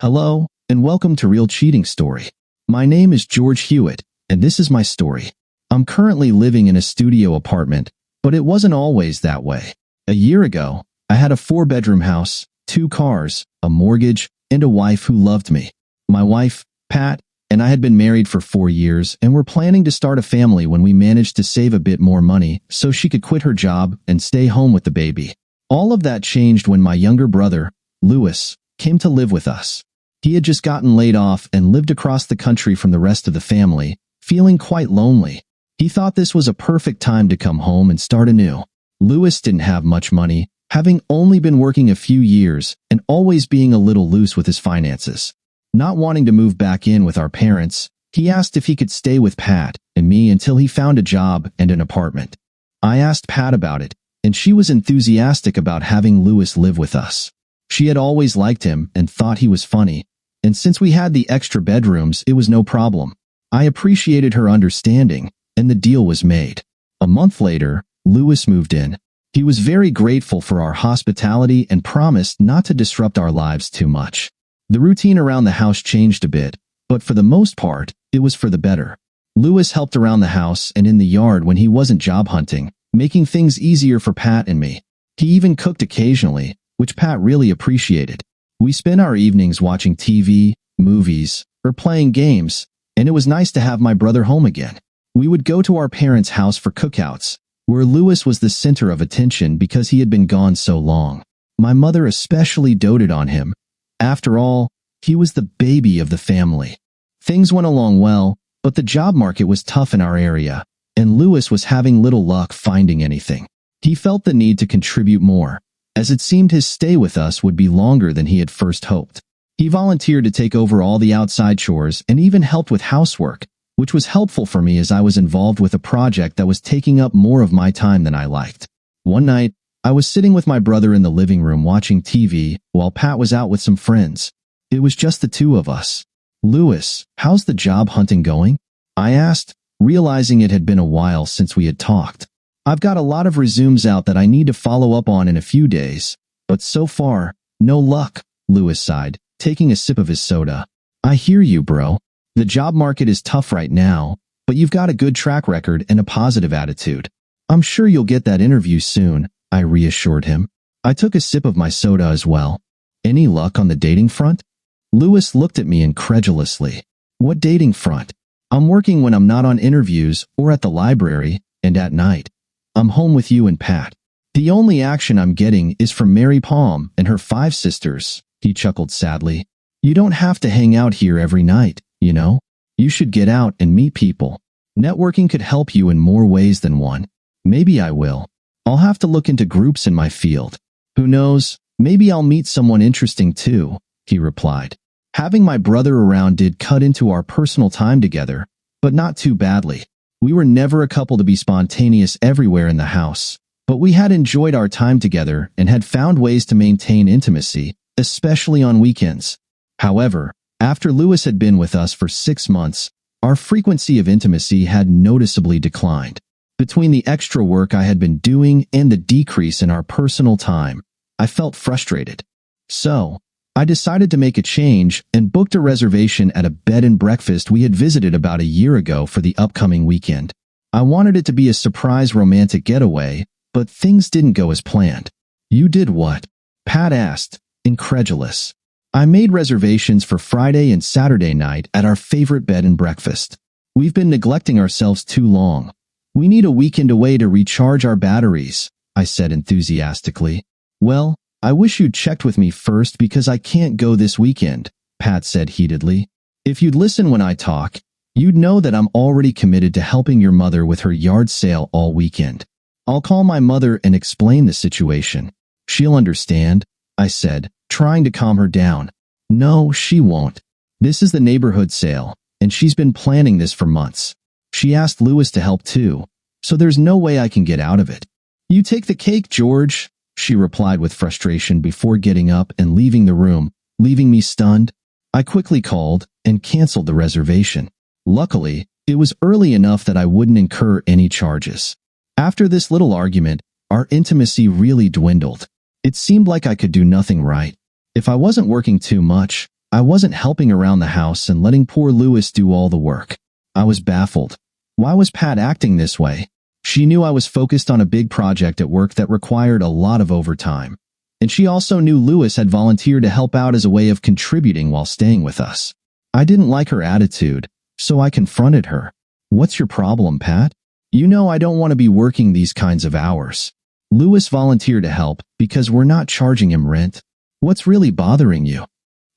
Hello, and welcome to Real Cheating Story. My name is George Hewitt, and this is my story. I'm currently living in a studio apartment, but it wasn't always that way. A year ago, I had a 4-bedroom house, 2 cars, a mortgage, and a wife who loved me. My wife, Pat, and I had been married for 4 years and were planning to start a family when we managed to save a bit more money so she could quit her job and stay home with the baby. All of that changed when my younger brother, Louis, came to live with us. He had just gotten laid off and lived across the country from the rest of the family, feeling quite lonely. He thought this was a perfect time to come home and start anew. Louis didn't have much money, having only been working a few years and always being a little loose with his finances. Not wanting to move back in with our parents, he asked if he could stay with Pat and me until he found a job and an apartment. I asked Pat about it, and she was enthusiastic about having Louis live with us. She had always liked him and thought he was funny, and since we had the extra bedrooms, it was no problem. I appreciated her understanding, and the deal was made. A month later, Louis moved in. He was very grateful for our hospitality and promised not to disrupt our lives too much. The routine around the house changed a bit, but for the most part, it was for the better. Louis helped around the house and in the yard when he wasn't job hunting, making things easier for Pat and me. He even cooked occasionally, which Pat really appreciated. We spent our evenings watching TV, movies, or playing games, and it was nice to have my brother home again. We would go to our parents' house for cookouts, where Louis was the center of attention because he had been gone so long. My mother especially doted on him. After all, he was the baby of the family. Things went along well, but the job market was tough in our area, and Louis was having little luck finding anything. He felt the need to contribute more, as it seemed his stay with us would be longer than he had first hoped. He volunteered to take over all the outside chores and even helped with housework, which was helpful for me as I was involved with a project that was taking up more of my time than I liked. One night, I was sitting with my brother in the living room watching TV while Pat was out with some friends. It was just the two of us. "Louis, how's the job hunting going?" I asked, realizing it had been a while since we had talked. "I've got a lot of resumes out that I need to follow up on in a few days, but so far, no luck," Louis sighed, taking a sip of his soda. "I hear you, bro. The job market is tough right now, but you've got a good track record and a positive attitude. I'm sure you'll get that interview soon," I reassured him. I took a sip of my soda as well. "Any luck on the dating front?" Louis looked at me incredulously. "What dating front? I'm working when I'm not on interviews or at the library, and at night. I'm home with you and Pat. The only action I'm getting is from Mary Palm and her 5 sisters," he chuckled sadly. "You don't have to hang out here every night, you know? You should get out and meet people. Networking could help you in more ways than one." "Maybe I will. I'll have to look into groups in my field. Who knows, maybe I'll meet someone interesting too," he replied. Having my brother around did cut into our personal time together, but not too badly. We were never a couple to be spontaneous everywhere in the house, but we had enjoyed our time together and had found ways to maintain intimacy, especially on weekends. However, after Louis had been with us for 6 months, our frequency of intimacy had noticeably declined. Between the extra work I had been doing and the decrease in our personal time, I felt frustrated. So, I decided to make a change and booked a reservation at a bed and breakfast we had visited about a year ago for the upcoming weekend. I wanted it to be a surprise romantic getaway, but things didn't go as planned. "You did what?" Pat asked, incredulous. "I made reservations for Friday and Saturday night at our favorite bed and breakfast. We've been neglecting ourselves too long. We need a weekend away to recharge our batteries," I said enthusiastically. "Well, I wish you'd checked with me first because I can't go this weekend," Pat said heatedly. "If you'd listen when I talk, you'd know that I'm already committed to helping your mother with her yard sale all weekend. I'll call my mother and explain the situation. She'll understand," I said, trying to calm her down. "No, she won't. This is the neighborhood sale, and she's been planning this for months. She asked Louis to help too, so there's no way I can get out of it." "You take the cake, George," she replied with frustration before getting up and leaving the room, leaving me stunned. I quickly called and canceled the reservation. Luckily, it was early enough that I wouldn't incur any charges. After this little argument, our intimacy really dwindled. It seemed like I could do nothing right. If I wasn't working too much, I wasn't helping around the house and letting poor Lewis do all the work. I was baffled. Why was Pat acting this way? She knew I was focused on a big project at work that required a lot of overtime. And she also knew Lewis had volunteered to help out as a way of contributing while staying with us. I didn't like her attitude, so I confronted her. "What's your problem, Pat? You know I don't want to be working these kinds of hours. Lewis volunteered to help because we're not charging him rent. What's really bothering you?"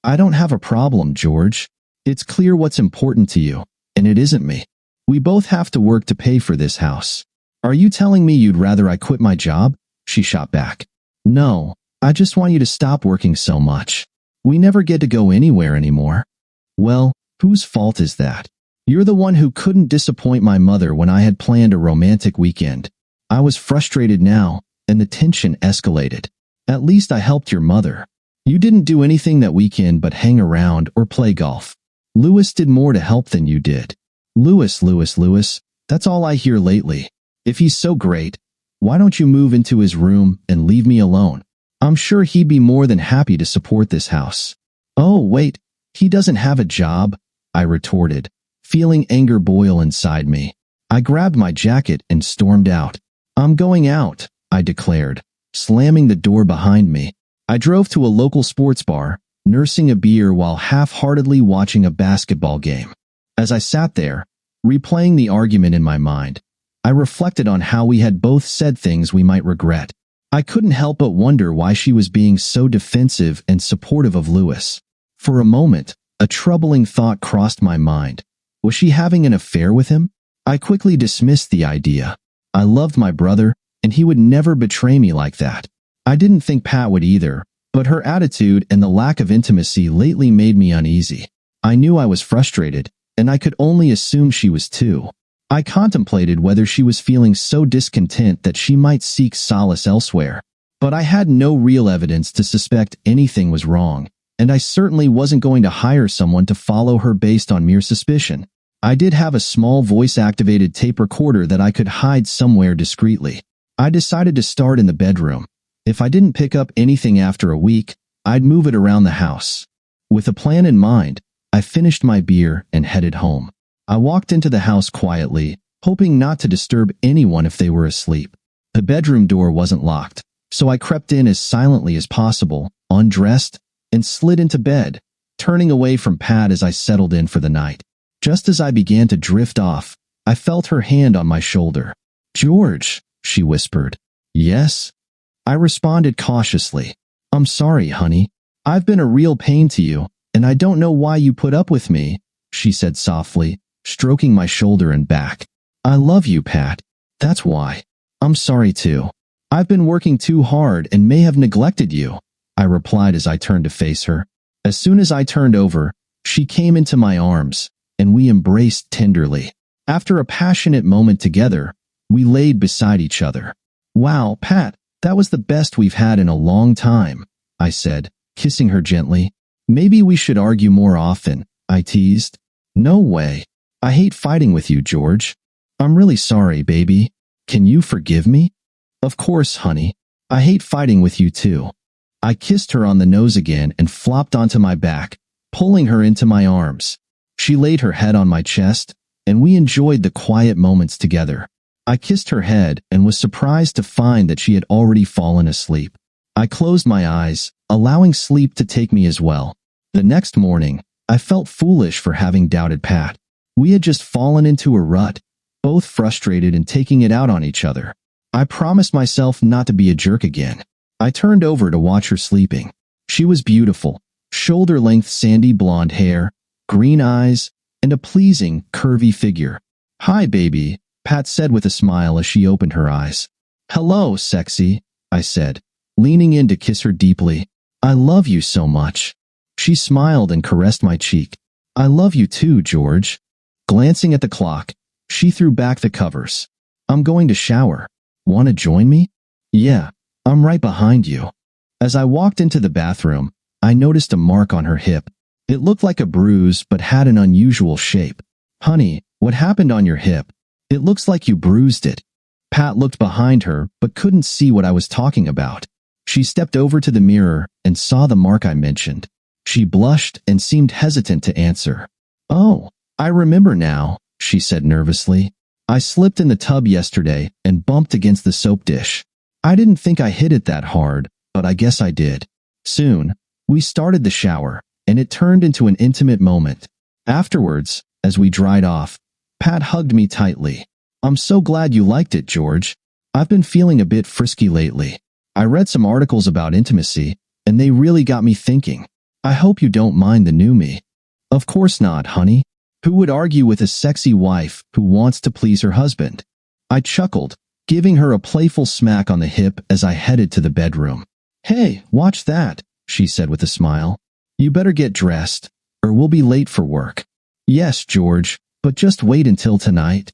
"I don't have a problem, George. It's clear what's important to you, and it isn't me. We both have to work to pay for this house. Are you telling me you'd rather I quit my job?" She shot back. "No, I just want you to stop working so much. We never get to go anywhere anymore." "Well, whose fault is that? You're the one who couldn't disappoint my mother when I had planned a romantic weekend." I was frustrated now, and the tension escalated. "At least I helped your mother. You didn't do anything that weekend but hang around or play golf. Lewis did more to help than you did." Lewis, that's all I hear lately. If he's so great, why don't you move into his room and leave me alone? I'm sure he'd be more than happy to support this house." "Oh, wait, he doesn't have a job," I retorted, feeling anger boil inside me. I grabbed my jacket and stormed out. "I'm going out," I declared, slamming the door behind me. I drove to a local sports bar, nursing a beer while half-heartedly watching a basketball game. As I sat there, replaying the argument in my mind, I reflected on how we had both said things we might regret. I couldn't help but wonder why she was being so defensive and supportive of Lewis. For a moment, a troubling thought crossed my mind. Was she having an affair with him? I quickly dismissed the idea. I loved my brother, and he would never betray me like that. I didn't think Pat would either, but her attitude and the lack of intimacy lately made me uneasy. I knew I was frustrated, and I could only assume she was too. I contemplated whether she was feeling so discontent that she might seek solace elsewhere. But I had no real evidence to suspect anything was wrong, and I certainly wasn't going to hire someone to follow her based on mere suspicion. I did have a small voice-activated tape recorder that I could hide somewhere discreetly. I decided to start in the bedroom. If I didn't pick up anything after a week, I'd move it around the house. With a plan in mind, I finished my beer and headed home. I walked into the house quietly, hoping not to disturb anyone if they were asleep. The bedroom door wasn't locked, so I crept in as silently as possible, undressed, and slid into bed, turning away from Pat as I settled in for the night. Just as I began to drift off, I felt her hand on my shoulder. "George," she whispered. "Yes?" I responded cautiously. "I'm sorry, honey. I've been a real pain to you, and I don't know why you put up with me," she said softly, stroking my shoulder and back. "I love you, Pat. That's why. I'm sorry too. I've been working too hard and may have neglected you," I replied as I turned to face her. As soon as I turned over, she came into my arms, and we embraced tenderly. After a passionate moment together, we laid beside each other. "Wow, Pat, that was the best we've had in a long time," I said, kissing her gently. "Maybe we should argue more often," I teased. "No way. I hate fighting with you, George." "I'm really sorry, baby. Can you forgive me?" "Of course, honey. I hate fighting with you too." I kissed her on the nose again and flopped onto my back, pulling her into my arms. She laid her head on my chest, and we enjoyed the quiet moments together. I kissed her head and was surprised to find that she had already fallen asleep. I closed my eyes, allowing sleep to take me as well. The next morning, I felt foolish for having doubted Pat. We had just fallen into a rut, both frustrated and taking it out on each other. I promised myself not to be a jerk again. I turned over to watch her sleeping. She was beautiful, shoulder-length sandy blonde hair, green eyes, and a pleasing, curvy figure. "Hi, baby," Pat said with a smile as she opened her eyes. "Hello, sexy," I said, leaning in to kiss her deeply. "I love you so much." She smiled and caressed my cheek. "I love you too, George." Glancing at the clock, she threw back the covers. "I'm going to shower. Want to join me?" "Yeah, I'm right behind you." As I walked into the bathroom, I noticed a mark on her hip. It looked like a bruise but had an unusual shape. "Honey, what happened on your hip? It looks like you bruised it." Pat looked behind her but couldn't see what I was talking about. She stepped over to the mirror and saw the mark I mentioned. She blushed and seemed hesitant to answer. "Oh, I remember now," she said nervously. "I slipped in the tub yesterday and bumped against the soap dish. I didn't think I hit it that hard, but I guess I did." Soon, we started the shower, and it turned into an intimate moment. Afterwards, as we dried off, Pat hugged me tightly. "I'm so glad you liked it, George. I've been feeling a bit frisky lately. I read some articles about intimacy, and they really got me thinking. I hope you don't mind the new me." "Of course not, honey. Who would argue with a sexy wife who wants to please her husband?" I chuckled, giving her a playful smack on the hip as I headed to the bedroom. "Hey, watch that," she said with a smile. "You better get dressed, or we'll be late for work." "Yes, George, but just wait until tonight."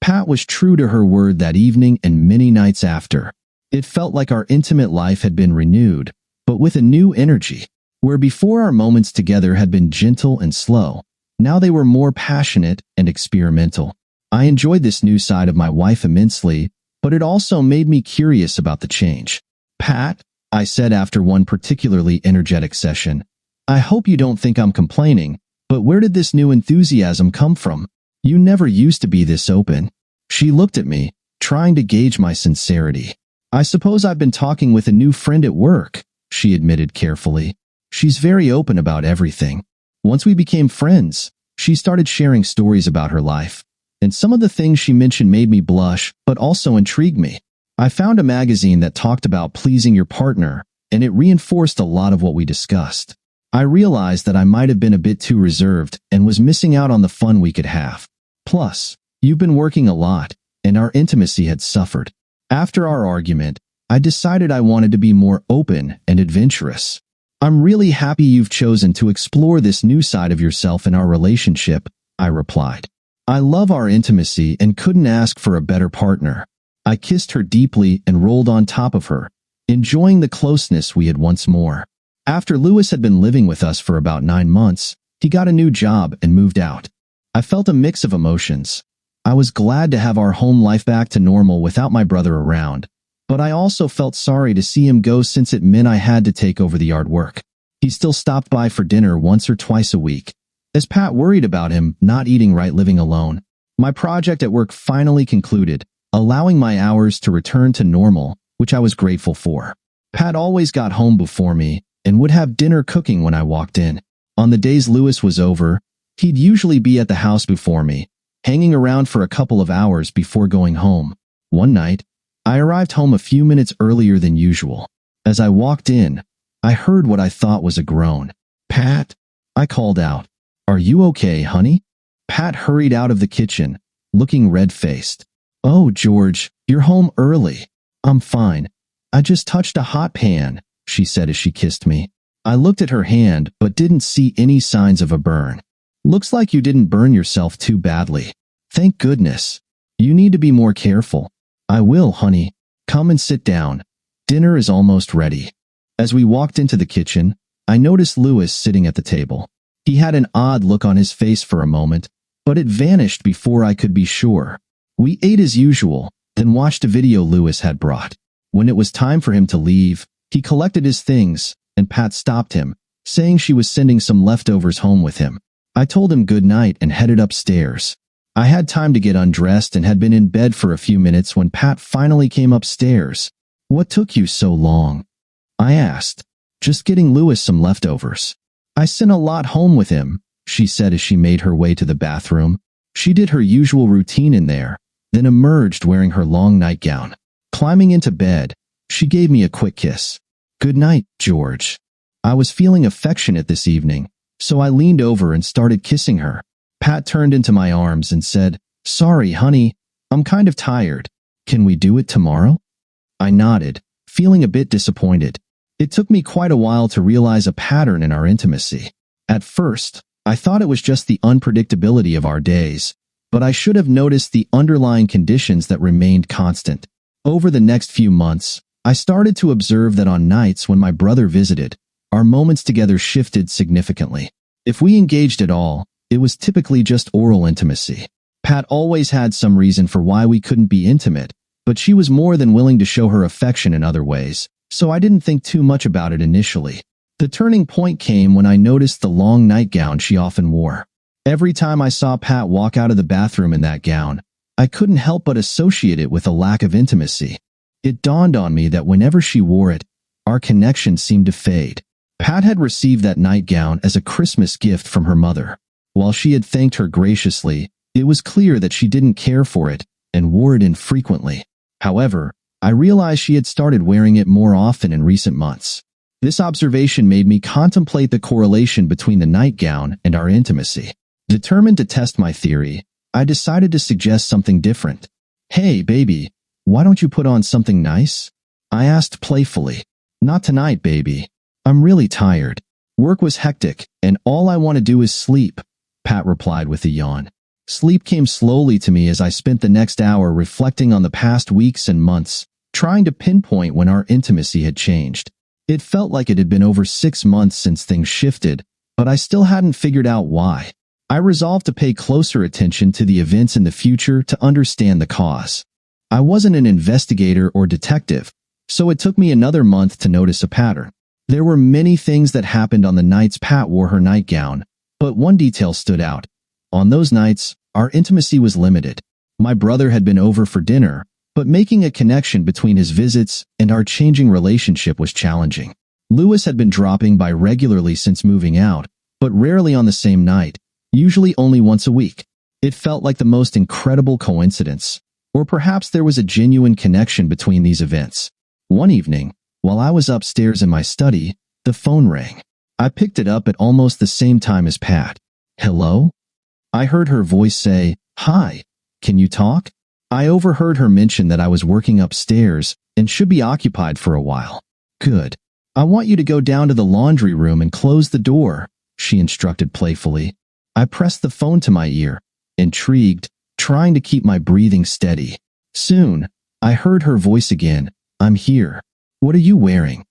Pat was true to her word that evening and many nights after. It felt like our intimate life had been renewed, but with a new energy. Where before our moments together had been gentle and slow, now they were more passionate and experimental. I enjoyed this new side of my wife immensely, but it also made me curious about the change. "Pat," I said after one particularly energetic session, "I hope you don't think I'm complaining, but where did this new enthusiasm come from? You never used to be this open." She looked at me, trying to gauge my sincerity. "I suppose I've been talking with a new friend at work," she admitted carefully. "She's very open about everything. Once we became friends, she started sharing stories about her life, and some of the things she mentioned made me blush but also intrigued me. I found a magazine that talked about pleasing your partner, and it reinforced a lot of what we discussed. I realized that I might have been a bit too reserved and was missing out on the fun we could have. Plus, you've been working a lot, and our intimacy had suffered. After our argument, I decided I wanted to be more open and adventurous. I'm really happy you've chosen to explore this new side of yourself in our relationship," I replied. "I love our intimacy and couldn't ask for a better partner." I kissed her deeply and rolled on top of her, enjoying the closeness we had once more. After Lewis had been living with us for about 9 months, he got a new job and moved out. I felt a mix of emotions. I was glad to have our home life back to normal without my brother around, but I also felt sorry to see him go since it meant I had to take over the yard work. He still stopped by for dinner once or twice a week, as Pat worried about him not eating right living alone. My project at work finally concluded, allowing my hours to return to normal, which I was grateful for. Pat always got home before me and would have dinner cooking when I walked in. On the days Lewis was over, he'd usually be at the house before me, hanging around for a couple of hours before going home. One night, I arrived home a few minutes earlier than usual. As I walked in, I heard what I thought was a groan. "Pat," I called out. "Are you okay, honey?" Pat hurried out of the kitchen, looking red-faced. "Oh, George, you're home early." "I'm fine. I just touched a hot pan," she said as she kissed me. I looked at her hand but didn't see any signs of a burn. "Looks like you didn't burn yourself too badly. Thank goodness. You need to be more careful." "I will, honey. Come and sit down. Dinner is almost ready." As we walked into the kitchen, I noticed Lewis sitting at the table. He had an odd look on his face for a moment, but it vanished before I could be sure. We ate as usual, then watched a video Lewis had brought. When it was time for him to leave, he collected his things, and Pat stopped him, saying she was sending some leftovers home with him. I told him good night and headed upstairs. I had time to get undressed and had been in bed for a few minutes when Pat finally came upstairs. "What took you so long?" I asked. "Just getting Lewis some leftovers. I sent a lot home with him," she said as she made her way to the bathroom. She did her usual routine in there, then emerged wearing her long nightgown. Climbing into bed, she gave me a quick kiss. "Good night, George." I was feeling affectionate this evening, so I leaned over and started kissing her. Pat turned into my arms and said, "Sorry, honey, I'm kind of tired. Can we do it tomorrow?" I nodded, feeling a bit disappointed. It took me quite a while to realize a pattern in our intimacy. At first, I thought it was just the unpredictability of our days, but I should have noticed the underlying conditions that remained constant. Over the next few months, I started to observe that on nights when my brother visited, our moments together shifted significantly. If we engaged at all, it was typically just oral intimacy. Pat always had some reason for why we couldn't be intimate, but she was more than willing to show her affection in other ways, so I didn't think too much about it initially. The turning point came when I noticed the long nightgown she often wore. Every time I saw Pat walk out of the bathroom in that gown, I couldn't help but associate it with a lack of intimacy. It dawned on me that whenever she wore it, our connection seemed to fade. Pat had received that nightgown as a Christmas gift from her mother. While she had thanked her graciously, it was clear that she didn't care for it and wore it infrequently. However, I realized she had started wearing it more often in recent months. This observation made me contemplate the correlation between the nightgown and our intimacy. Determined to test my theory, I decided to suggest something different. "Hey, baby, why don't you put on something nice?" I asked playfully. "Not tonight, baby. I'm really tired. Work was hectic, and all I want to do is sleep," Pat replied with a yawn. Sleep came slowly to me as I spent the next hour reflecting on the past weeks and months, trying to pinpoint when our intimacy had changed. It felt like it had been over 6 months since things shifted, but I still hadn't figured out why. I resolved to pay closer attention to the events in the future to understand the cause. I wasn't an investigator or detective, so it took me another month to notice a pattern. There were many things that happened on the nights Pat wore her nightgown, but one detail stood out. On those nights, our intimacy was limited. My brother had been over for dinner, but making a connection between his visits and our changing relationship was challenging. Lewis had been dropping by regularly since moving out, but rarely on the same night, usually only once a week. It felt like the most incredible coincidence, or perhaps there was a genuine connection between these events. One evening, while I was upstairs in my study, the phone rang. I picked it up at almost the same time as Pat. "Hello?" I heard her voice say, "Hi, can you talk?" I overheard her mention that I was working upstairs and should be occupied for a while. "Good. I want you to go down to the laundry room and close the door," she instructed playfully. I pressed the phone to my ear, intrigued, trying to keep my breathing steady. Soon, I heard her voice again. "I'm here. What are you wearing?"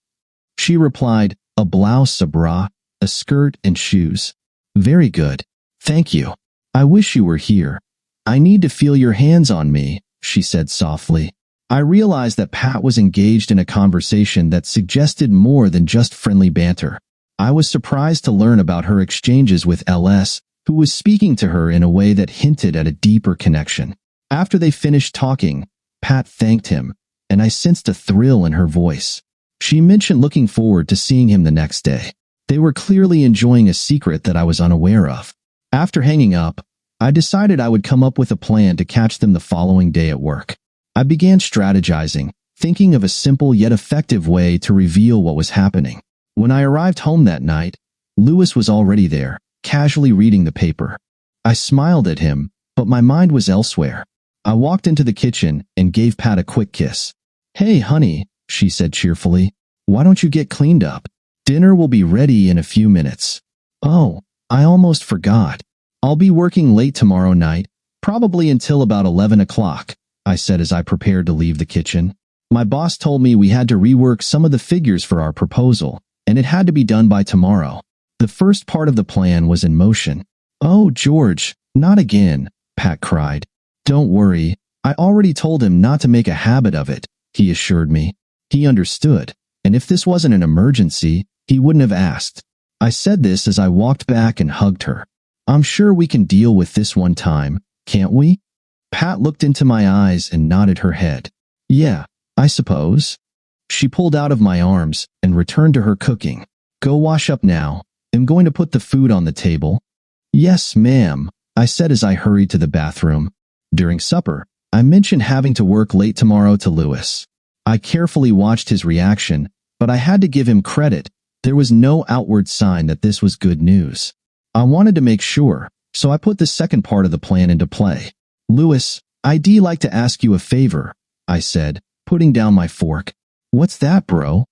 She replied, "A blouse, a bra, a skirt, and shoes." "Very good. Thank you. I wish you were here. I need to feel your hands on me," she said softly. I realized that Pat was engaged in a conversation that suggested more than just friendly banter. I was surprised to learn about her exchanges with LS, who was speaking to her in a way that hinted at a deeper connection. After they finished talking, Pat thanked him, and I sensed a thrill in her voice. She mentioned looking forward to seeing him the next day. They were clearly enjoying a secret that I was unaware of. After hanging up, I decided I would come up with a plan to catch them the following day at work. I began strategizing, thinking of a simple yet effective way to reveal what was happening. When I arrived home that night, Lewis was already there, casually reading the paper. I smiled at him, but my mind was elsewhere. I walked into the kitchen and gave Pat a quick kiss. "Hey, honey," she said cheerfully. "Why don't you get cleaned up? Dinner will be ready in a few minutes." "Oh, I almost forgot. I'll be working late tomorrow night, probably until about 11 o'clock, I said as I prepared to leave the kitchen. My boss told me we had to rework some of the figures for our proposal, and it had to be done by tomorrow. The first part of the plan was in motion. "Oh, George, not again," Pat cried. "Don't worry, I already told him not to make a habit of it," he assured me. He understood, and if this wasn't an emergency, he wouldn't have asked. I said this as I walked back and hugged her. "I'm sure we can deal with this one time, can't we?" Pat looked into my eyes and nodded her head. "Yeah, I suppose." She pulled out of my arms and returned to her cooking. "Go wash up now. I'm going to put the food on the table." "Yes, ma'am," I said as I hurried to the bathroom. During supper, I mentioned having to work late tomorrow to Lewis. I carefully watched his reaction, but I had to give him credit. There was no outward sign that this was good news. I wanted to make sure, so I put the second part of the plan into play. "Lewis, I'd like to ask you a favor," I said, putting down my fork. "What's that, bro?"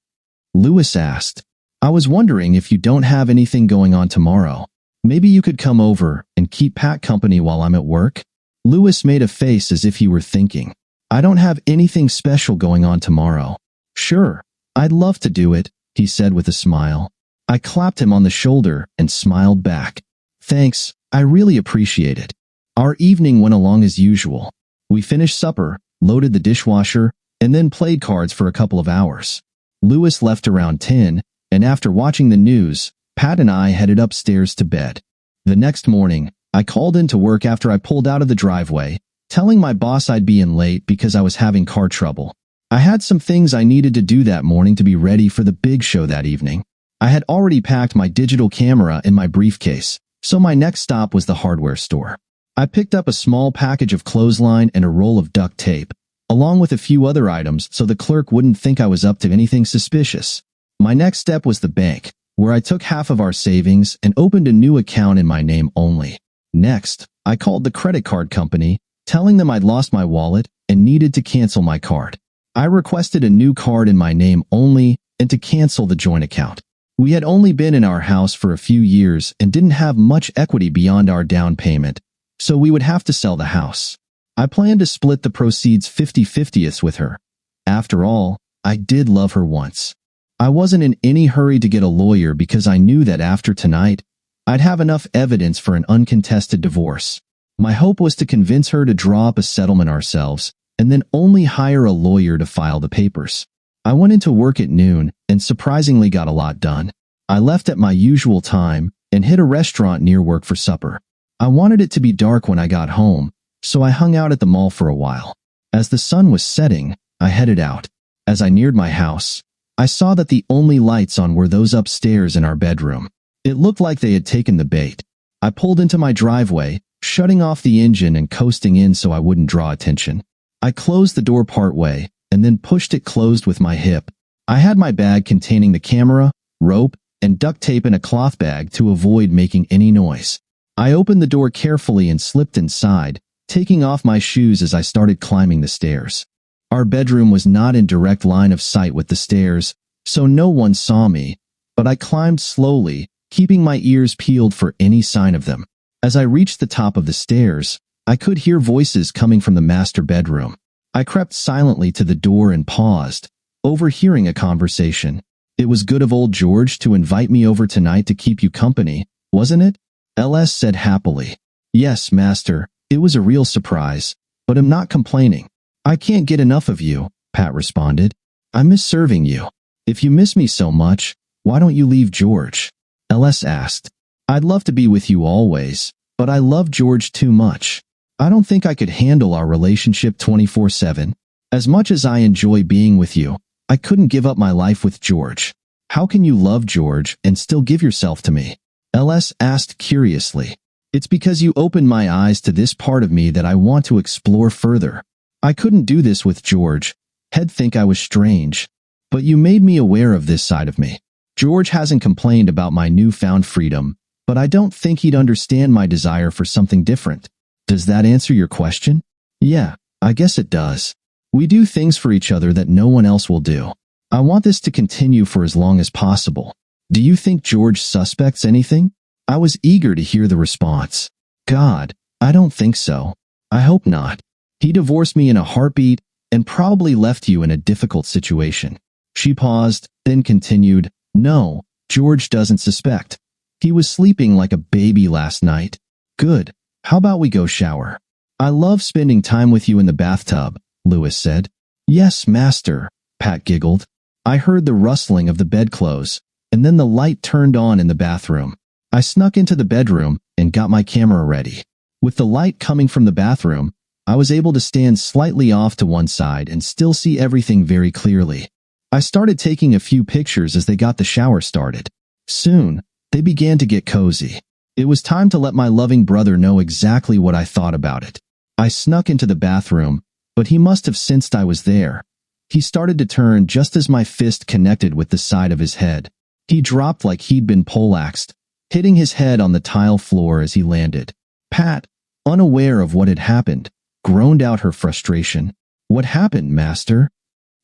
Lewis asked. "I was wondering if you don't have anything going on tomorrow. Maybe you could come over and keep Pat company while I'm at work?" Lewis made a face as if he were thinking. "I don't have anything special going on tomorrow." "Sure, I'd love to do it," he said with a smile. I clapped him on the shoulder and smiled back. "Thanks, I really appreciate it." Our evening went along as usual. We finished supper, loaded the dishwasher, and then played cards for a couple of hours. Lewis left around 10, and after watching the news, Pat and I headed upstairs to bed. The next morning, I called into work after I pulled out of the driveway, telling my boss I'd be in late because I was having car trouble. I had some things I needed to do that morning to be ready for the big show that evening. I had already packed my digital camera in my briefcase, so my next stop was the hardware store. I picked up a small package of clothesline and a roll of duct tape, along with a few other items so the clerk wouldn't think I was up to anything suspicious. My next step was the bank, where I took half of our savings and opened a new account in my name only. Next, I called the credit card company, telling them I'd lost my wallet and needed to cancel my card. I requested a new card in my name only and to cancel the joint account. We had only been in our house for a few years and didn't have much equity beyond our down payment, so we would have to sell the house. I planned to split the proceeds 50-50 with her. After all, I did love her once. I wasn't in any hurry to get a lawyer because I knew that after tonight, I'd have enough evidence for an uncontested divorce. My hope was to convince her to draw up a settlement ourselves and then only hire a lawyer to file the papers. I went into work at noon and surprisingly got a lot done. I left at my usual time and hit a restaurant near work for supper. I wanted it to be dark when I got home, so I hung out at the mall for a while. As the sun was setting, I headed out. As I neared my house, I saw that the only lights on were those upstairs in our bedroom. It looked like they had taken the bait. I pulled into my driveway, shutting off the engine and coasting in so I wouldn't draw attention. I closed the door partway and then pushed it closed with my hip. I had my bag containing the camera, rope, and duct tape in a cloth bag to avoid making any noise. I opened the door carefully and slipped inside, taking off my shoes as I started climbing the stairs. Our bedroom was not in direct line of sight with the stairs, so no one saw me, but I climbed slowly, keeping my ears peeled for any sign of them. As I reached the top of the stairs, I could hear voices coming from the master bedroom. I crept silently to the door and paused, overhearing a conversation. It was good of old George to invite me over tonight to keep you company, wasn't it? LS said happily. Yes, master, it was a real surprise, but I'm not complaining. I can't get enough of you, Pat responded. I miss serving you. If you miss me so much, why don't you leave George? LS asked. I'd love to be with you always, but I love George too much. I don't think I could handle our relationship 24/7. As much as I enjoy being with you, I couldn't give up my life with George. How can you love George and still give yourself to me? LS asked curiously. It's because you opened my eyes to this part of me that I want to explore further. I couldn't do this with George. He'd think I was strange. But you made me aware of this side of me. George hasn't complained about my newfound freedom, but I don't think he'd understand my desire for something different. Does that answer your question? Yeah, I guess it does. We do things for each other that no one else will do. I want this to continue for as long as possible. Do you think George suspects anything? I was eager to hear the response. God, I don't think so. I hope not. He divorced me in a heartbeat and probably left you in a difficult situation. She paused, then continued, No, George doesn't suspect. He was sleeping like a baby last night. Good. How about we go shower? I love spending time with you in the bathtub, Lewis said. Yes, master, Pat giggled. I heard the rustling of the bedclothes, and then the light turned on in the bathroom. I snuck into the bedroom and got my camera ready. With the light coming from the bathroom, I was able to stand slightly off to one side and still see everything very clearly. I started taking a few pictures as they got the shower started. Soon, they began to get cozy. It was time to let my loving brother know exactly what I thought about it. I snuck into the bathroom, but he must have sensed I was there. He started to turn just as my fist connected with the side of his head. He dropped like he'd been poleaxed, hitting his head on the tile floor as he landed. Pat, unaware of what had happened, groaned out her frustration. What happened, master?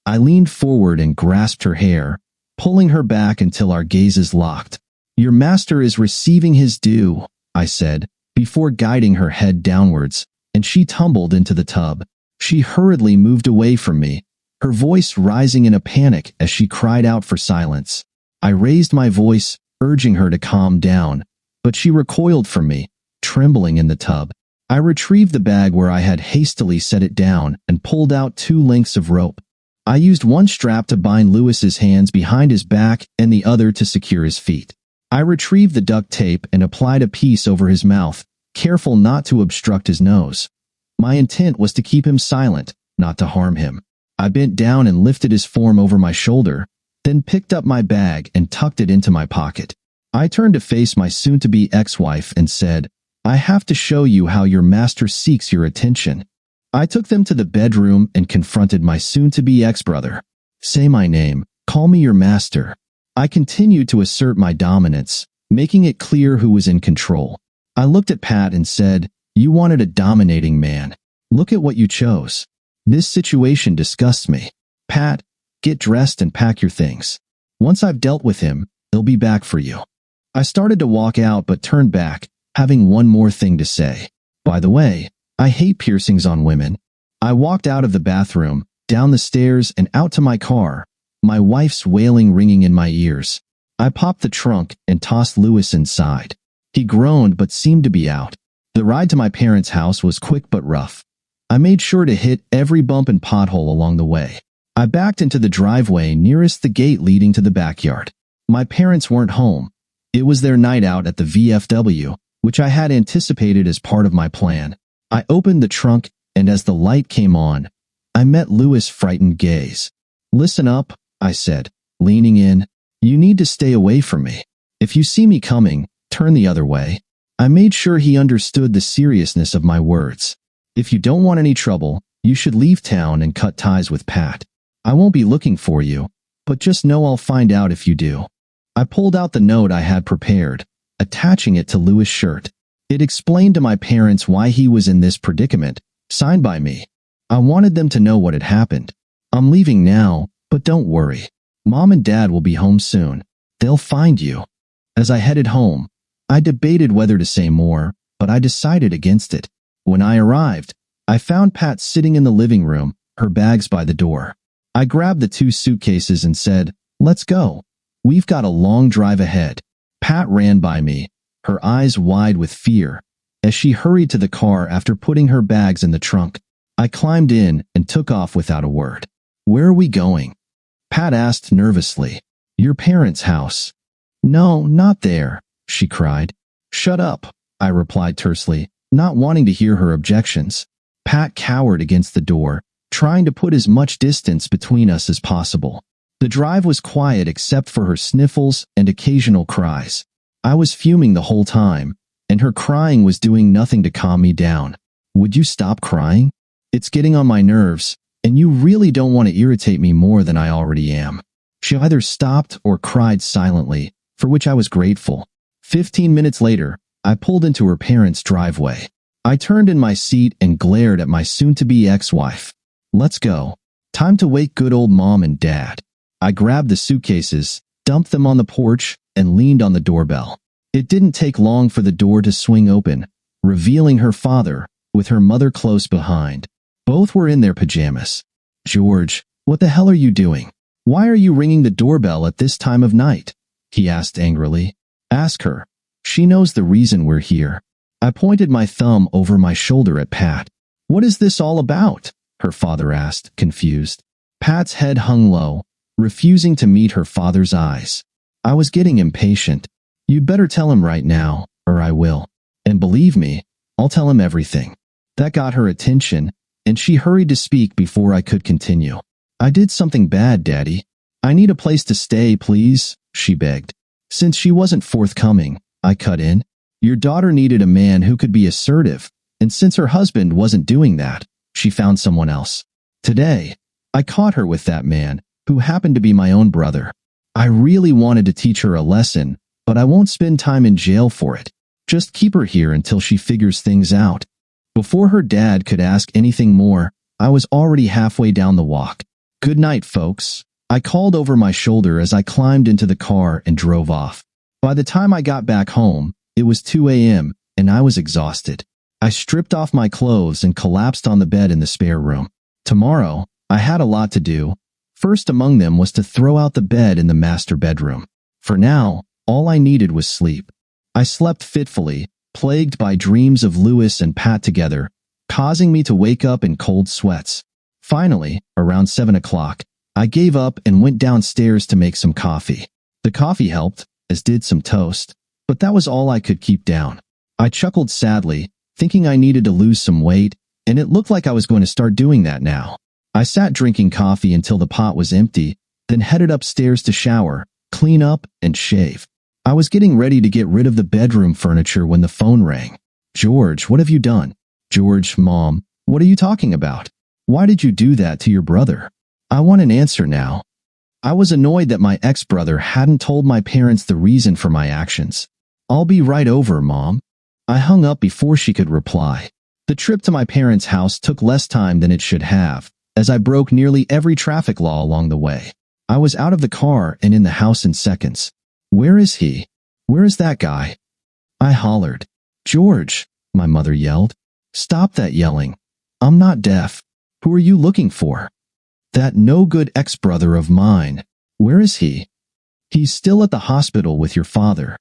I leaned forward and grasped her hair, pulling her back until our gazes locked. Your master is receiving his due, I said, before guiding her head downwards, and she tumbled into the tub. She hurriedly moved away from me, her voice rising in a panic as she cried out for silence. I raised my voice, urging her to calm down, but she recoiled from me, trembling in the tub. I retrieved the bag where I had hastily set it down and pulled out 2 lengths of rope. I used one strap to bind Lewis's hands behind his back and the other to secure his feet. I retrieved the duct tape and applied a piece over his mouth, careful not to obstruct his nose. My intent was to keep him silent, not to harm him. I bent down and lifted his form over my shoulder, then picked up my bag and tucked it into my pocket. I turned to face my soon-to-be ex-wife and said, "I have to show you how your master seeks your attention." I took them to the bedroom and confronted my soon-to-be ex-brother. "Say my name. Call me your master." I continued to assert my dominance, making it clear who was in control. I looked at Pat and said, "You wanted a dominating man. Look at what you chose. This situation disgusts me. Pat, get dressed and pack your things. Once I've dealt with him, he'll be back for you." I started to walk out but turned back, having one more thing to say. "By the way, I hate piercings on women." I walked out of the bathroom, down the stairs and out to my car, my wife's wailing ringing in my ears. I popped the trunk and tossed Lewis inside. He groaned but seemed to be out. The ride to my parents' house was quick but rough. I made sure to hit every bump and pothole along the way. I backed into the driveway nearest the gate leading to the backyard. My parents weren't home. It was their night out at the VFW, which I had anticipated as part of my plan. I opened the trunk, and as the light came on, I met Lewis' frightened gaze. "Listen up," I said, leaning in. "You need to stay away from me. If you see me coming, turn the other way." I made sure he understood the seriousness of my words. "If you don't want any trouble, you should leave town and cut ties with Pat. I won't be looking for you, but just know I'll find out if you do." I pulled out the note I had prepared, attaching it to Lewis' shirt. It explained to my parents why he was in this predicament, signed by me. I wanted them to know what had happened. "I'm leaving now, but don't worry. Mom and Dad will be home soon. They'll find you." As I headed home, I debated whether to say more, but I decided against it. When I arrived, I found Pat sitting in the living room, her bags by the door. I grabbed the 2 suitcases and said, "Let's go. We've got a long drive ahead." Pat ran by me, her eyes wide with fear, as she hurried to the car after putting her bags in the trunk. I climbed in and took off without a word. "Where are we going?" Pat asked nervously. "Your parents' house." "No, not there," she cried. "Shut up," I replied tersely, not wanting to hear her objections. Pat cowered against the door, trying to put as much distance between us as possible. The drive was quiet except for her sniffles and occasional cries. I was fuming the whole time, and her crying was doing nothing to calm me down. "Would you stop crying? It's getting on my nerves, and you really don't want to irritate me more than I already am." She either stopped or cried silently, for which I was grateful. 15 minutes later, I pulled into her parents' driveway. I turned in my seat and glared at my soon-to-be ex-wife. "Let's go. Time to wake good old Mom and Dad." I grabbed the suitcases, dumped them on the porch, and leaned on the doorbell. It didn't take long for the door to swing open, revealing her father, with her mother close behind. Both were in their pajamas. "George, what the hell are you doing? Why are you ringing the doorbell at this time of night?" he asked angrily. "Ask her. She knows the reason we're here." I pointed my thumb over my shoulder at Pat. "What is this all about?" her father asked, confused. Pat's head hung low, refusing to meet her father's eyes. I was getting impatient. "You'd better tell him right now, or I will. And believe me, I'll tell him everything." That got her attention, and she hurried to speak before I could continue. "I did something bad, Daddy. I need a place to stay, please," she begged. Since she wasn't forthcoming, I cut in. "Your daughter needed a man who could be assertive, and since her husband wasn't doing that, she found someone else. Today, I caught her with that man, who happened to be my own brother. I really wanted to teach her a lesson, but I won't spend time in jail for it. Just keep her here until she figures things out." Before her dad could ask anything more, I was already halfway down the walk. "Good night, folks," I called over my shoulder as I climbed into the car and drove off. By the time I got back home, it was 2 a.m., and I was exhausted. I stripped off my clothes and collapsed on the bed in the spare room. Tomorrow, I had a lot to do. First among them was to throw out the bed in the master bedroom. For now, all I needed was sleep. I slept fitfully, plagued by dreams of Lewis and Pat together, causing me to wake up in cold sweats. Finally, around 7 o'clock, I gave up and went downstairs to make some coffee. The coffee helped, as did some toast, but that was all I could keep down. I chuckled sadly, thinking I needed to lose some weight, and it looked like I was going to start doing that now. I sat drinking coffee until the pot was empty, then headed upstairs to shower, clean up, and shave. I was getting ready to get rid of the bedroom furniture when the phone rang. "George, what have you done?" "George, Mom, what are you talking about? Why did you do that to your brother?" "I want an answer now." I was annoyed that my ex-brother hadn't told my parents the reason for my actions. "I'll be right over, Mom." I hung up before she could reply. The trip to my parents' house took less time than it should have, as I broke nearly every traffic law along the way. I was out of the car and in the house in seconds. "Where is he? Where is that guy?" I hollered. "George," my mother yelled. "Stop that yelling. I'm not deaf. Who are you looking for?" "That no-good ex-brother of mine. Where is he?" "He's still at the hospital with your father."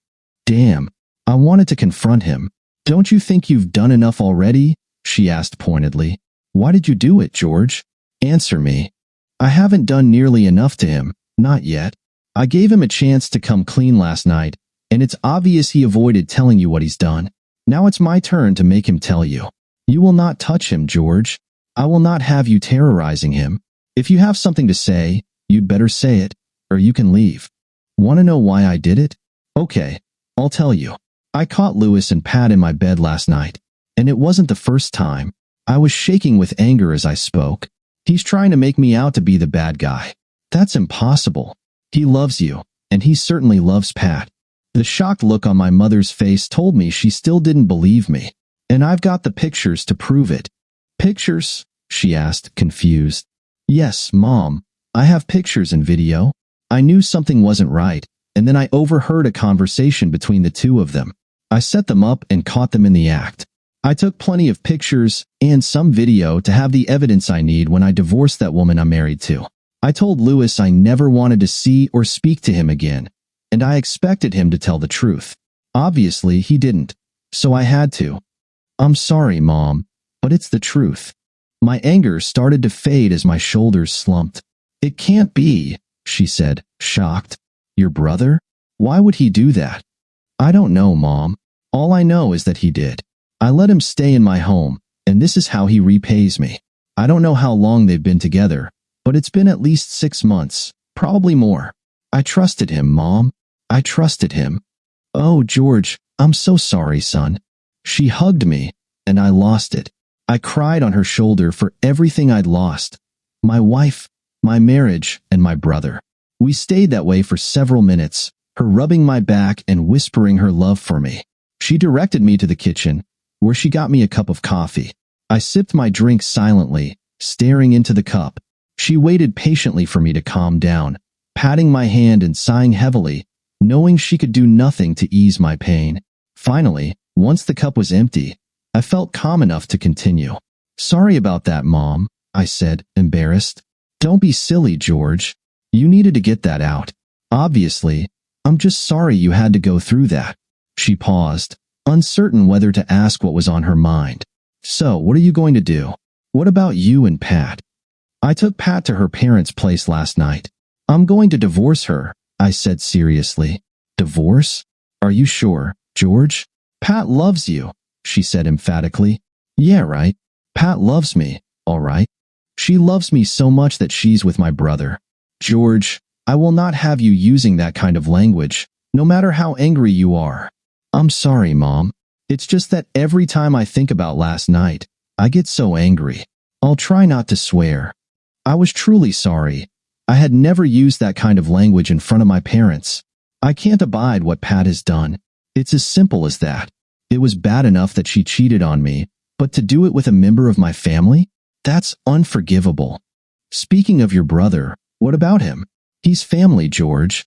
"Damn, I wanted to confront him." "Don't you think you've done enough already?" she asked pointedly. "Why did you do it, George? Answer me." "I haven't done nearly enough to him, not yet. I gave him a chance to come clean last night, and it's obvious he avoided telling you what he's done. Now it's my turn to make him tell you. You will not touch him, George. I will not have you terrorizing him. If you have something to say, you'd better say it, or you can leave." "Want to know why I did it? Okay, I'll tell you. I caught Lewis and Pat in my bed last night, and it wasn't the first time. I was shaking with anger as I spoke. He's trying to make me out to be the bad guy. That's impossible. He loves you, and he certainly loves Pat." The shocked look on my mother's face told me she still didn't believe me, and I've got the pictures to prove it. "Pictures?" she asked, confused. "Yes, Mom, I have pictures and video." I knew something wasn't right, and then I overheard a conversation between the two of them. I set them up and caught them in the act. I took plenty of pictures and some video to have the evidence I need when I divorced that woman I'm married to. I told Lewis I never wanted to see or speak to him again, and I expected him to tell the truth. Obviously, he didn't, so I had to. "I'm sorry, Mom, but it's the truth." My anger started to fade as my shoulders slumped. "It can't be," she said, shocked. "Your brother? Why would he do that?" "I don't know, Mom. All I know is that he did. I let him stay in my home, and this is how he repays me. I don't know how long they've been together, but it's been at least 6 months, probably more. I trusted him, Mom. I trusted him." "Oh, George, I'm so sorry, son." She hugged me, and I lost it. I cried on her shoulder for everything I'd lost. My wife, my marriage, and my brother. We stayed that way for several minutes, her rubbing my back and whispering her love for me. She directed me to the kitchen, where she got me a cup of coffee. I sipped my drink silently, staring into the cup. She waited patiently for me to calm down, patting my hand and sighing heavily, knowing she could do nothing to ease my pain. Finally, once the cup was empty, I felt calm enough to continue. "Sorry about that, Mom," I said, embarrassed. "Don't be silly, George. You needed to get that out. Obviously, I'm just sorry you had to go through that." She paused, uncertain whether to ask what was on her mind. "So, what are you going to do? What about you and Pat?" "I took Pat to her parents' place last night. I'm going to divorce her," I said seriously. "Divorce? Are you sure, George?" "Pat loves you," she said emphatically. "Yeah, right. Pat loves me, all right. She loves me so much that she's with my brother." "George, I will not have you using that kind of language, no matter how angry you are." "I'm sorry, Mom. It's just that every time I think about last night, I get so angry. I'll try not to swear." I was truly sorry. I had never used that kind of language in front of my parents. I can't abide what Pat has done. It's as simple as that. It was bad enough that she cheated on me, but to do it with a member of my family? That's unforgivable. "Speaking of your brother, what about him? He's family, George."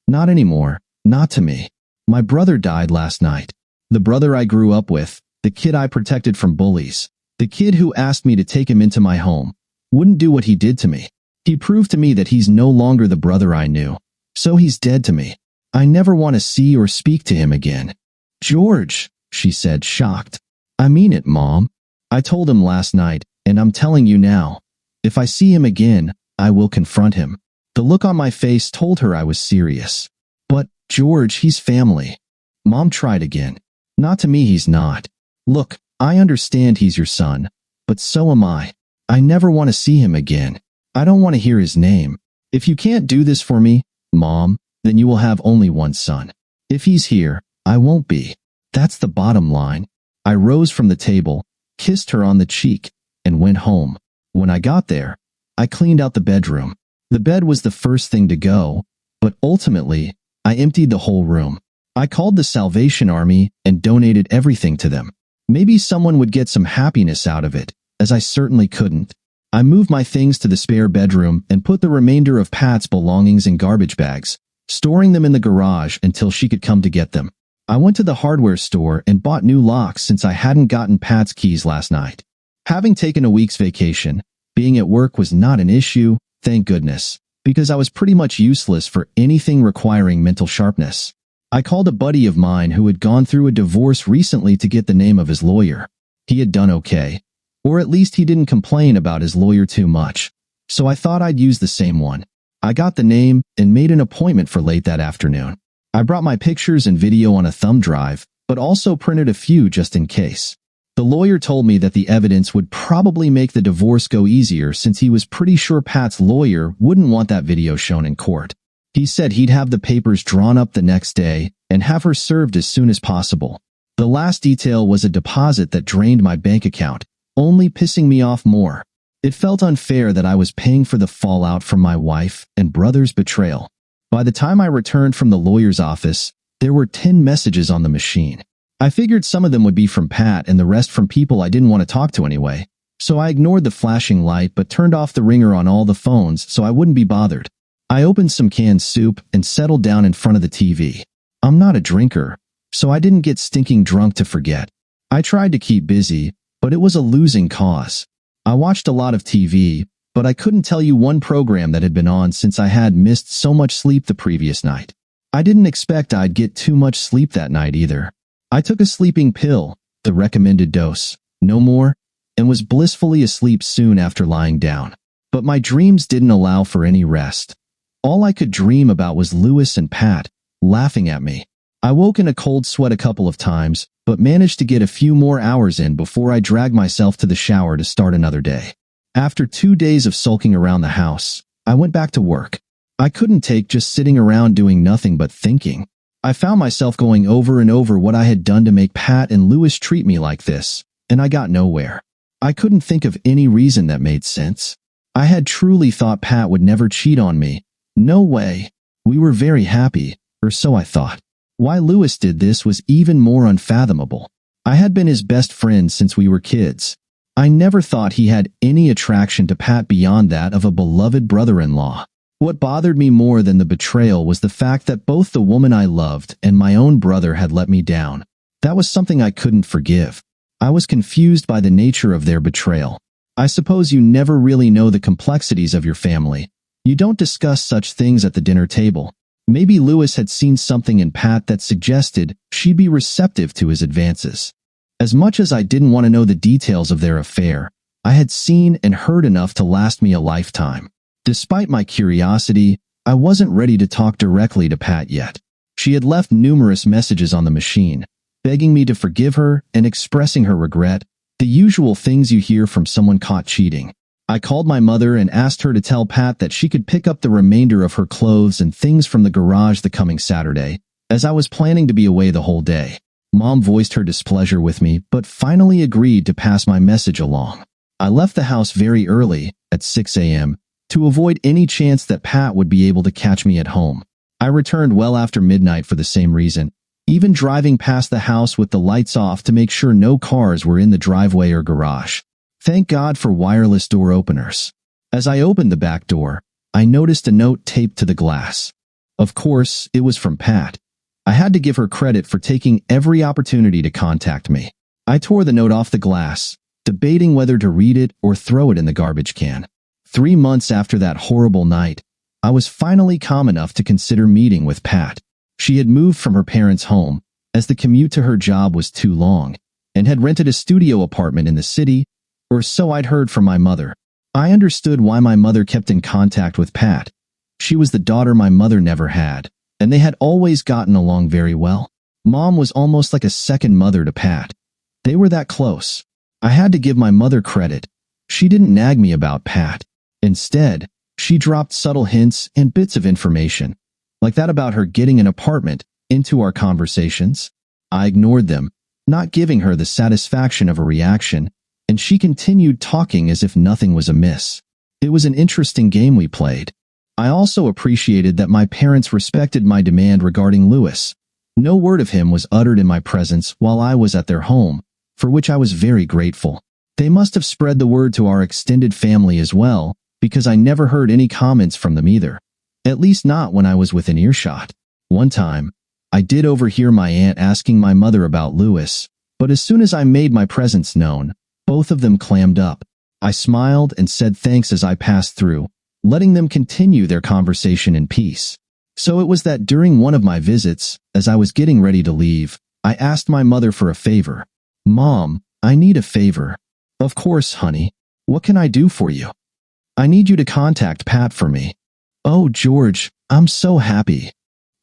"Not anymore. Not to me. My brother died last night. The brother I grew up with, the kid I protected from bullies, the kid who asked me to take him into my home, wouldn't do what he did to me. He proved to me that he's no longer the brother I knew. So he's dead to me. I never want to see or speak to him again." "George," she said, shocked. "I mean it, Mom. I told him last night, and I'm telling you now. If I see him again, I will confront him. The look on my face told her I was serious. But, George, he's family. Mom tried again. Not to me, he's not. Look, I understand he's your son, but so am I. I never want to see him again. I don't want to hear his name. If you can't do this for me, Mom, then you will have only one son. If he's here, I won't be. That's the bottom line. I rose from the table, kissed her on the cheek, and went home. When I got there, I cleaned out the bedroom. The bed was the first thing to go, but ultimately, I emptied the whole room. I called the Salvation Army and donated everything to them. Maybe someone would get some happiness out of it, as I certainly couldn't. I moved my things to the spare bedroom and put the remainder of Pat's belongings in garbage bags, storing them in the garage until she could come to get them. I went to the hardware store and bought new locks since I hadn't gotten Pat's keys last night. Having taken a week's vacation, being at work was not an issue, thank goodness, because I was pretty much useless for anything requiring mental sharpness. I called a buddy of mine who had gone through a divorce recently to get the name of his lawyer. He had done okay, or at least he didn't complain about his lawyer too much, so I thought I'd use the same one. I got the name and made an appointment for late that afternoon. I brought my pictures and video on a thumb drive, but also printed a few just in case. The lawyer told me that the evidence would probably make the divorce go easier since he was pretty sure Pat's lawyer wouldn't want that video shown in court. He said he'd have the papers drawn up the next day and have her served as soon as possible. The last detail was a deposit that drained my bank account, only pissing me off more. It felt unfair that I was paying for the fallout from my wife and brother's betrayal. By the time I returned from the lawyer's office, there were 10 messages on the machine. I figured some of them would be from Pat and the rest from people I didn't want to talk to anyway, so I ignored the flashing light but turned off the ringer on all the phones so I wouldn't be bothered. I opened some canned soup and settled down in front of the TV. I'm not a drinker, so I didn't get stinking drunk to forget. I tried to keep busy, but it was a losing cause. I watched a lot of TV, but I couldn't tell you one program that had been on since I had missed so much sleep the previous night. I didn't expect I'd get too much sleep that night either. I took a sleeping pill, the recommended dose, no more, and was blissfully asleep soon after lying down. But my dreams didn't allow for any rest. All I could dream about was Louis and Pat, laughing at me. I woke in a cold sweat a couple of times, but managed to get a few more hours in before I dragged myself to the shower to start another day. After 2 days of sulking around the house, I went back to work. I couldn't take just sitting around doing nothing but thinking. I found myself going over and over what I had done to make Pat and Louis treat me like this, and I got nowhere. I couldn't think of any reason that made sense. I had truly thought Pat would never cheat on me. No way. We were very happy, or so I thought. Why Louis did this was even more unfathomable. I had been his best friend since we were kids. I never thought he had any attraction to Pat beyond that of a beloved brother-in-law. What bothered me more than the betrayal was the fact that both the woman I loved and my own brother had let me down. That was something I couldn't forgive. I was confused by the nature of their betrayal. I suppose you never really know the complexities of your family. You don't discuss such things at the dinner table. Maybe Louis had seen something in Pat that suggested she'd be receptive to his advances. As much as I didn't want to know the details of their affair, I had seen and heard enough to last me a lifetime. Despite my curiosity, I wasn't ready to talk directly to Pat yet. She had left numerous messages on the machine, begging me to forgive her and expressing her regret, the usual things you hear from someone caught cheating. I called my mother and asked her to tell Pat that she could pick up the remainder of her clothes and things from the garage the coming Saturday, as I was planning to be away the whole day. Mom voiced her displeasure with me, but finally agreed to pass my message along. I left the house very early, at 6 a.m., to avoid any chance that Pat would be able to catch me at home. I returned well after midnight for the same reason, even driving past the house with the lights off to make sure no cars were in the driveway or garage. Thank God for wireless door openers. As I opened the back door, I noticed a note taped to the glass. Of course, it was from Pat. I had to give her credit for taking every opportunity to contact me. I tore the note off the glass, debating whether to read it or throw it in the garbage can. 3 months after that horrible night, I was finally calm enough to consider meeting with Pat. She had moved from her parents' home, as the commute to her job was too long, and had rented a studio apartment in the city, or so I'd heard from my mother. I understood why my mother kept in contact with Pat. She was the daughter my mother never had, and they had always gotten along very well. Mom was almost like a second mother to Pat. They were that close. I had to give my mother credit. She didn't nag me about Pat. Instead, she dropped subtle hints and bits of information, like that about her getting an apartment, into our conversations. I ignored them, not giving her the satisfaction of a reaction, and she continued talking as if nothing was amiss. It was an interesting game we played. I also appreciated that my parents respected my demand regarding Louis. No word of him was uttered in my presence while I was at their home, for which I was very grateful. They must have spread the word to our extended family as well, because I never heard any comments from them either. At least not when I was within earshot. One time, I did overhear my aunt asking my mother about Louis, but as soon as I made my presence known, both of them clammed up. I smiled and said thanks as I passed through, letting them continue their conversation in peace. So it was that during one of my visits, as I was getting ready to leave, I asked my mother for a favor. "Mom, I need a favor." "Of course, honey. What can I do for you?" "I need you to contact Pat for me." "Oh, George, I'm so happy."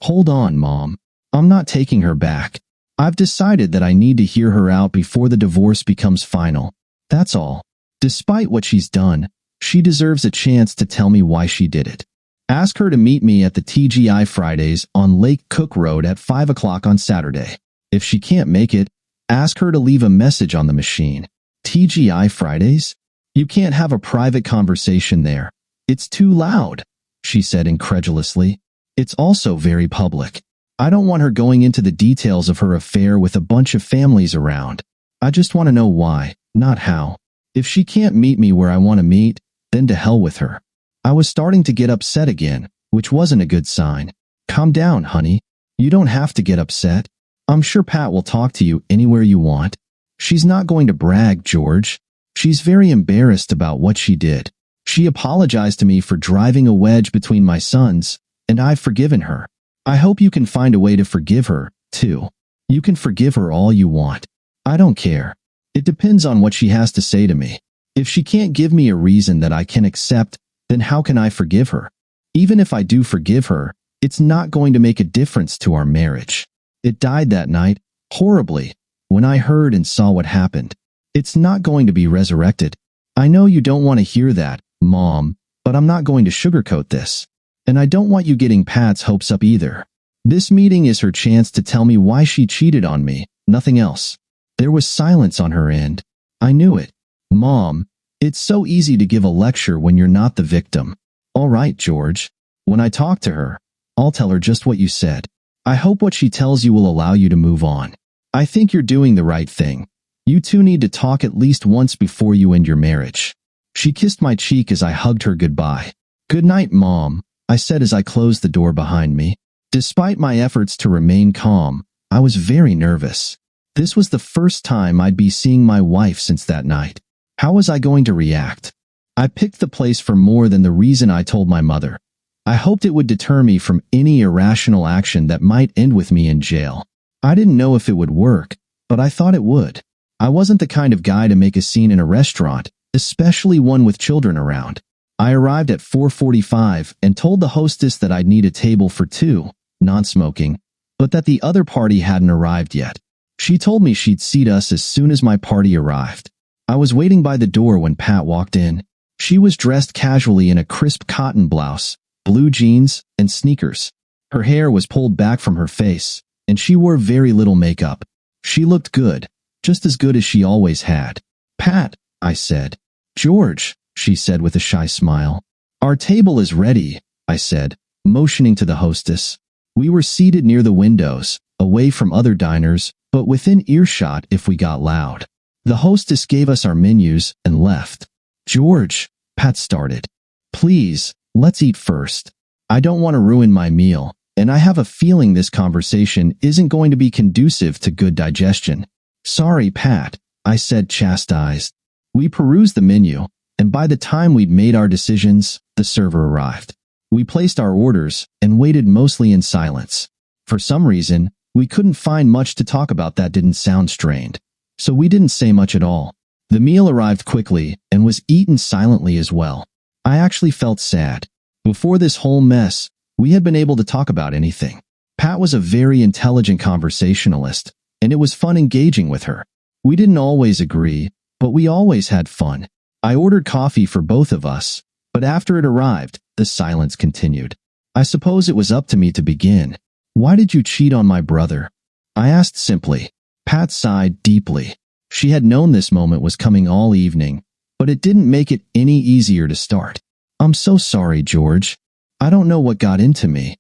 "Hold on, Mom. I'm not taking her back. I've decided that I need to hear her out before the divorce becomes final. That's all. Despite what she's done, she deserves a chance to tell me why she did it. Ask her to meet me at the TGI Fridays on Lake Cook Road at 5 o'clock on Saturday. If she can't make it, ask her to leave a message on the machine." "TGI Fridays? You can't have a private conversation there. It's too loud," she said incredulously. "It's also very public. I don't want her going into the details of her affair with a bunch of families around. I just want to know why, not how. If she can't meet me where I want to meet, then to hell with her." I was starting to get upset again, which wasn't a good sign. "Calm down, honey. You don't have to get upset. I'm sure Pat will talk to you anywhere you want. She's not going to brag, George. She's very embarrassed about what she did. She apologized to me for driving a wedge between my sons, and I've forgiven her. I hope you can find a way to forgive her, too. You can forgive her all you want. I don't care. It depends on what she has to say to me. If she can't give me a reason that I can accept, then how can I forgive her? Even if I do forgive her, it's not going to make a difference to our marriage. It died that night, horribly, when I heard and saw what happened. It's not going to be resurrected. I know you don't want to hear that, Mom, but I'm not going to sugarcoat this. And I don't want you getting Pat's hopes up either. This meeting is her chance to tell me why she cheated on me, nothing else." There was silence on her end. I knew it. "Mom, it's so easy to give a lecture when you're not the victim." "All right, George. When I talk to her, I'll tell her just what you said. I hope what she tells you will allow you to move on. I think you're doing the right thing. You two need to talk at least once before you end your marriage." She kissed my cheek as I hugged her goodbye. "Good night, Mom," I said as I closed the door behind me. Despite my efforts to remain calm, I was very nervous. This was the first time I'd be seeing my wife since that night. How was I going to react? I picked the place for more than the reason I told my mother. I hoped it would deter me from any irrational action that might end with me in jail. I didn't know if it would work, but I thought it would. I wasn't the kind of guy to make a scene in a restaurant, especially one with children around. I arrived at 4:45 and told the hostess that I'd need a table for two, non-smoking, but that the other party hadn't arrived yet. She told me she'd seat us as soon as my party arrived. I was waiting by the door when Pat walked in. She was dressed casually in a crisp cotton blouse, blue jeans, and sneakers. Her hair was pulled back from her face, and she wore very little makeup. She looked good, just as good as she always had. "Pat," I said. "George," she said with a shy smile. "Our table is ready," I said, motioning to the hostess. We were seated near the windows, away from other diners, but within earshot if we got loud. The hostess gave us our menus and left. "George," Pat started. "Please, let's eat first. I don't want to ruin my meal, and I have a feeling this conversation isn't going to be conducive to good digestion." "Sorry, Pat," I said, chastised. We perused the menu, and by the time we'd made our decisions, the server arrived. We placed our orders and waited mostly in silence. For some reason, we couldn't find much to talk about that didn't sound strained, so we didn't say much at all. The meal arrived quickly and was eaten silently as well. I actually felt sad. Before this whole mess, we had been able to talk about anything. Pat was a very intelligent conversationalist, and it was fun engaging with her. We didn't always agree, but we always had fun. I ordered coffee for both of us, but after it arrived, the silence continued. I suppose it was up to me to begin. Why did you cheat on my brother? I asked simply. Pat sighed deeply. She had known this moment was coming all evening, but it didn't make it any easier to start. I'm so sorry, George. I don't know what got into me.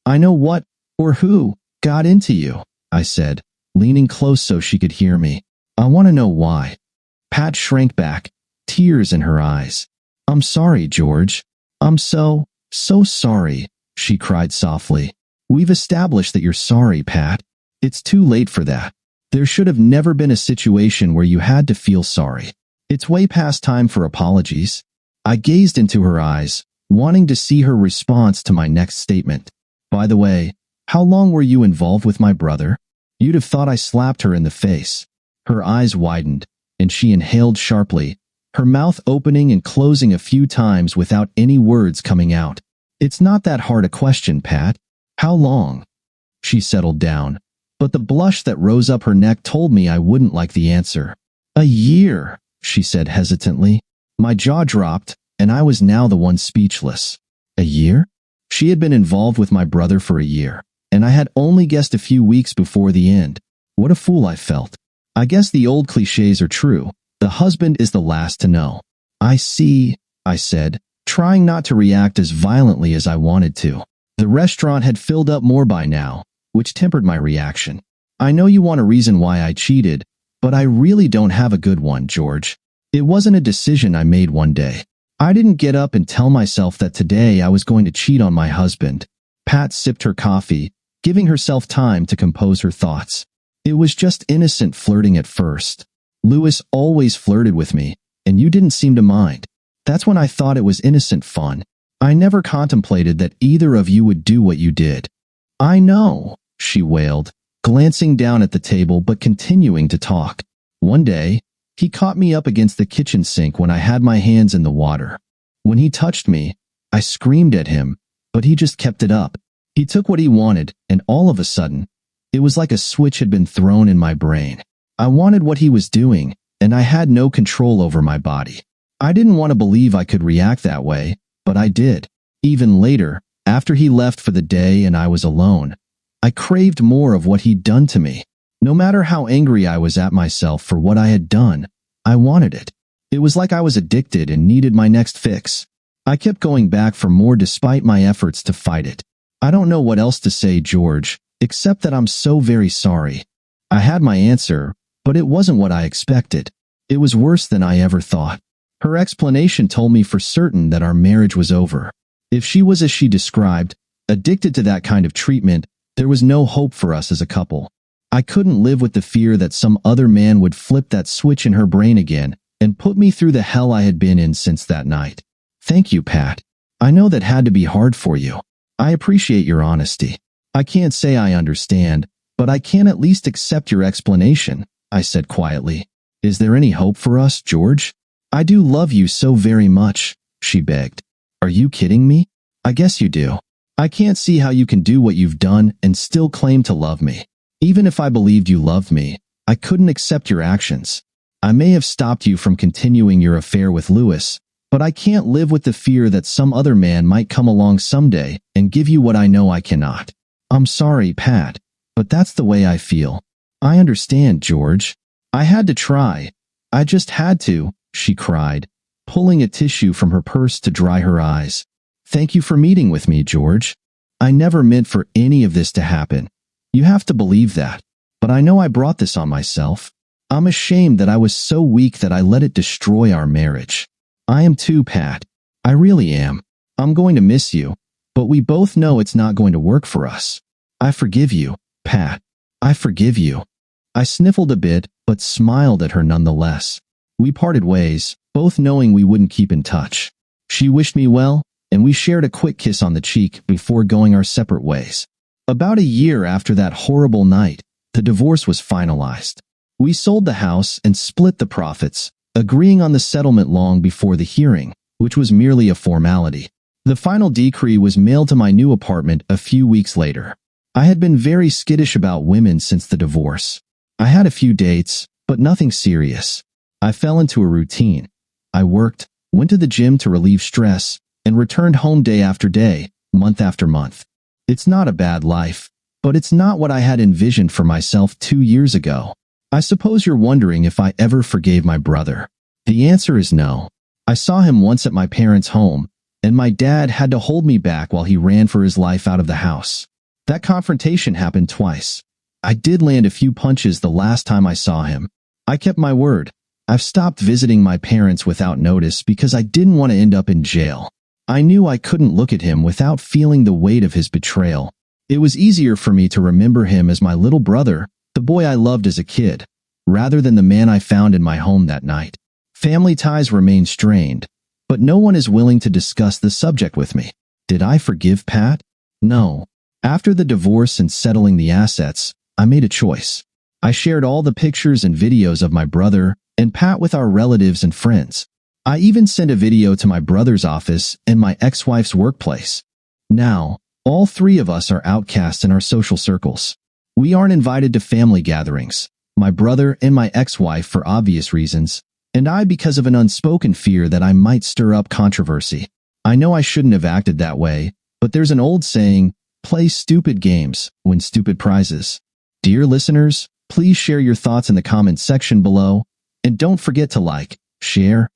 I know what, or who, got into you, I said, leaning close so she could hear me. I want to know why. Pat shrank back, tears in her eyes. I'm sorry, George. I'm so sorry, she cried softly. We've established that you're sorry, Pat. It's too late for that. There should have never been a situation where you had to feel sorry. It's way past time for apologies. I gazed into her eyes, wanting to see her response to my next statement. By the way, how long were you involved with my brother? You'd have thought I slapped her in the face. Her eyes widened, and she inhaled sharply, her mouth opening and closing a few times without any words coming out. It's not that hard a question, Pat. How long? She settled down, but the blush that rose up her neck told me I wouldn't like the answer. A year, she said hesitantly. My jaw dropped, and I was now the one speechless. A year? She had been involved with my brother for a year, and I had only guessed a few weeks before the end. What a fool I felt. I guess the old cliches are true. The husband is the last to know. I see, I said, trying not to react as violently as I wanted to. The restaurant had filled up more by now, which tempered my reaction. I know you want a reason why I cheated, but I really don't have a good one, George. It wasn't a decision I made one day. I didn't get up and tell myself that today I was going to cheat on my husband. Pat sipped her coffee, giving herself time to compose her thoughts. It was just innocent flirting at first. Louis always flirted with me, and you didn't seem to mind. That's when I thought it was innocent fun. I never contemplated that either of you would do what you did. I know, she wailed, glancing down at the table but continuing to talk. One day, he caught me up against the kitchen sink when I had my hands in the water. When he touched me, I screamed at him, but he just kept it up. He took what he wanted, and all of a sudden, it was like a switch had been thrown in my brain. I wanted what he was doing, and I had no control over my body. I didn't want to believe I could react that way, but I did. Even later, after he left for the day and I was alone, I craved more of what he'd done to me. No matter how angry I was at myself for what I had done, I wanted it. It was like I was addicted and needed my next fix. I kept going back for more despite my efforts to fight it. I don't know what else to say, George, except that I'm so very sorry. I had my answer, but it wasn't what I expected. It was worse than I ever thought. Her explanation told me for certain that our marriage was over. If she was as she described, addicted to that kind of treatment, there was no hope for us as a couple. I couldn't live with the fear that some other man would flip that switch in her brain again and put me through the hell I had been in since that night. Thank you, Pat. I know that had to be hard for you. I appreciate your honesty. I can't say I understand, but I can at least accept your explanation, I said quietly. Is there any hope for us, George? I do love you so very much, she begged. Are you kidding me? I guess you do. I can't see how you can do what you've done and still claim to love me. Even if I believed you loved me, I couldn't accept your actions. I may have stopped you from continuing your affair with Louis, but I can't live with the fear that some other man might come along someday and give you what I know I cannot. I'm sorry, Pat, but that's the way I feel. I understand, George. I had to try. I just had to, she cried, pulling a tissue from her purse to dry her eyes. Thank you for meeting with me, George. I never meant for any of this to happen. You have to believe that, but I know I brought this on myself. I'm ashamed that I was so weak that I let it destroy our marriage. I am too, Pat. I really am. I'm going to miss you, but we both know it's not going to work for us. I forgive you, Pat. I forgive you. I sniffled a bit, but smiled at her nonetheless. We parted ways, both knowing we wouldn't keep in touch. She wished me well, and we shared a quick kiss on the cheek before going our separate ways. About a year after that horrible night, the divorce was finalized. We sold the house and split the profits, agreeing on the settlement long before the hearing, which was merely a formality. The final decree was mailed to my new apartment a few weeks later. I had been very skittish about women since the divorce. I had a few dates, but nothing serious. I fell into a routine. I worked, went to the gym to relieve stress, and returned home day after day, month after month. It's not a bad life, but it's not what I had envisioned for myself 2 years ago. I suppose you're wondering if I ever forgave my brother. The answer is no. I saw him once at my parents' home, and my dad had to hold me back while he ran for his life out of the house. That confrontation happened twice. I did land a few punches the last time I saw him. I kept my word. I've stopped visiting my parents without notice because I didn't want to end up in jail. I knew I couldn't look at him without feeling the weight of his betrayal. It was easier for me to remember him as my little brother, the boy I loved as a kid, rather than the man I found in my home that night. Family ties remain strained, but no one is willing to discuss the subject with me. Did I forgive Pat? No. After the divorce and settling the assets, I made a choice. I shared all the pictures and videos of my brother and Pat with our relatives and friends. I even sent a video to my brother's office and my ex-wife's workplace. Now, all three of us are outcasts in our social circles. We aren't invited to family gatherings, my brother and my ex-wife for obvious reasons, and I because of an unspoken fear that I might stir up controversy. I know I shouldn't have acted that way, but there's an old saying, play stupid games, win stupid prizes. Dear listeners, please share your thoughts in the comments section below, and don't forget to like, share,